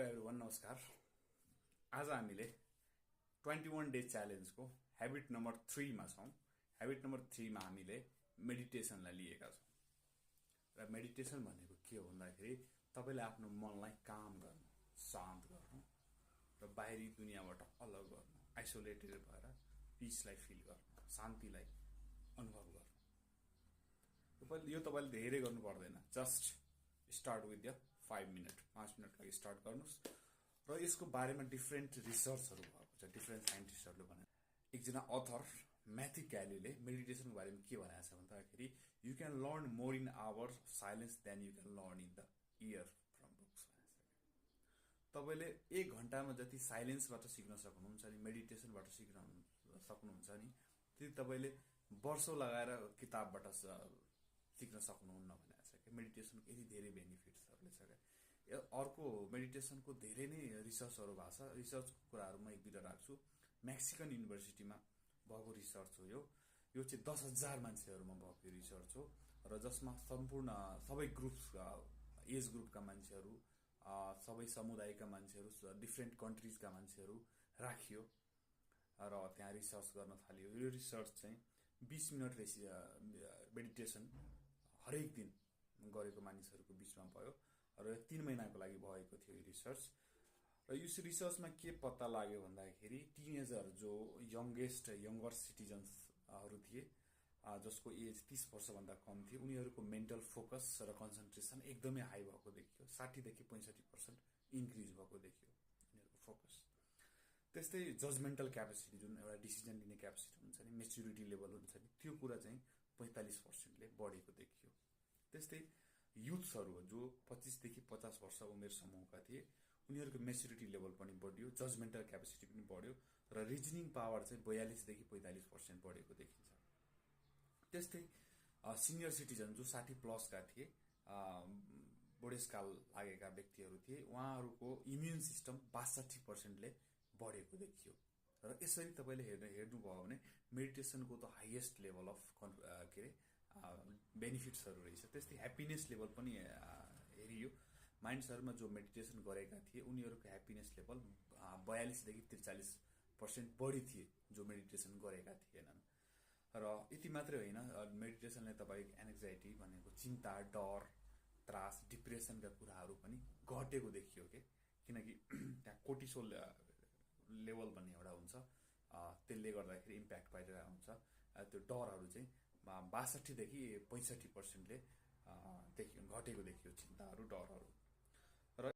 Everyone नमस्कार। आज हामीले 21 डे च्यालेन्जको ह्याबिट नम्बर 3 मा छौं। ह्याबिट नम्बर 3 मा हामीले मेडिटेसनलाई लिएका छौं। र मेडिटेसन भनेको के हो भन्दाखेरि तपाईले आफ्नो मनलाई काम गर्नु, शान्त गर्नु र बाहिरी दुनियाँबाट अलग गर्नु, आइसोलेटेड भएर पीसलाई फिल गर्नु, शान्तिलाई अनुभव गर्नु। यो तपाईले धेरै गर्नु पर्दैन। Just start with the 5 minute 5 minute लागि स्टार्ट गर्नुस्। र यसको बारेमा डिफरेन्ट रिसर्चहरु भएको छ। डिफरेन्ट साइन्टिस्टहरुले भने एकजना अथर म्याथ्यू क्यालीले मेडिटेसनको बारेमा के भनेको छ भन्दाखेरि you can learn more in hours of silence than you can learn in the year from books. तपाईले 1 घण्टामा जति साइलेन्सबाट सिक्न सक्नुहुन्छ नि, मेडिटेसनबाट सिक्न सक्नुहुन्छ नि, त्यति तपाईले वर्षौं लगाएर किताबबाट सिक्न सक्नुहुन्न भनेको छ। मेडिटेसनको यति धेरै बेनिफिट्सहरुले छ। अर्को मेडिटेसनको धेरै नै रिसर्चहरु भएको छ। रिसर्चको कुराहरु म एक दुईटा राख्छु। मेक्सिकन युनिभर्सिटीमा भएको रिसर्च हो यो चाहिँ 10,000 मान्छेहरुमा भएको रिसर्च हो र जसमा सम्पूर्ण सबै ग्रुप्स एज ग्रुपका मान्छेहरु, सबै समुदायका मान्छेहरु, डिफरेन्ट कन्ट्रीजका मान्छेहरु राखियो र त्यहाँ रिसर्च गर्न थालियो। यो रिसर्च चाहिँ 20 मिनेट मेडिटेसन हरेक दिन गरेको मानिसहरुको बीचमा भयो र 3 महिनाको लागि भएको थियो यो रिसर्च। र यो रिसर्चमा के पत्ता लाग्यो भन्दाखेरि टिनेजर जो यंगर सिटिजन्सहरु थिए, जसको एज 30 वर्ष भन्दा कम थियो, उनीहरुको मेन्टल फोकस र कन्सन्ट्रेसन एकदमै हाई भएको देखियो। 60 देखि 65% इन्क्रिज भएको देखियो उनीहरुको फोकस। त्यस्तै जजमेन्टल क्यापेसिटी, जुन एउटा डिसिजन लिने क्यापेसिटी हुन्छ नि, मेच्युरिटी लेभल हुन्छ नि, त्यो कुरा चाहिँ 45% ले बढेको देखियो। त्यस्तै युथ्सहरु जो 25 देखि 50 वर्ष उमेर समूहका थिए, उनीहरुको मेच्युरिटी लेभल पनि बढ्यो, जजमेन्टल क्यापेसिटी पनि बढ्यो र रिजनिङ पावर चाहिँ 42 देखि 45% बढेको देखिन्छ। त्यस्तै सिनियर सिटिजन जो 60 प्लस का थिए, बुढेसकाल लागेका व्यक्तिहरु थिए, उहाँहरुको इम्युन सिस्टम 62% ले बढेको देखियो। र यसरी तपाईले हेर्नुभयो भने मेडिटेसनको त हाईएस्ट लेभल अफ बेनिफिट्सहरु रहेछ। त्यस्तै ह्याप्पीनेस लेभल पनि हेरियो। माइन्ड्सहरुमा जो मेडिटेसन गरेका थिए उनीहरुको ह्याप्पीनेस लेभल 42 देखि 43% बढी थिए जो मेडिटेसन गरेका थिएनन्। र यति मात्रै होइन, मेडिटेसनले तपाईको एंजाइटी भनेको चिन्ता, डर, त्रास, डिप्रेसनका कुराहरु पनि घटेको देखियो के, किनकि त्यहाँ कोर्टिसोल लेभल भन्ने एउटा हुन्छ, त्यसले गर्दाखेरि इम्प्याक्ट पाइरहेको हुन्छ। त्यो डरहरु चाहिँ 62 देखि 65% ले घटेको देखियो, चिन्ताहरु, डरहरु।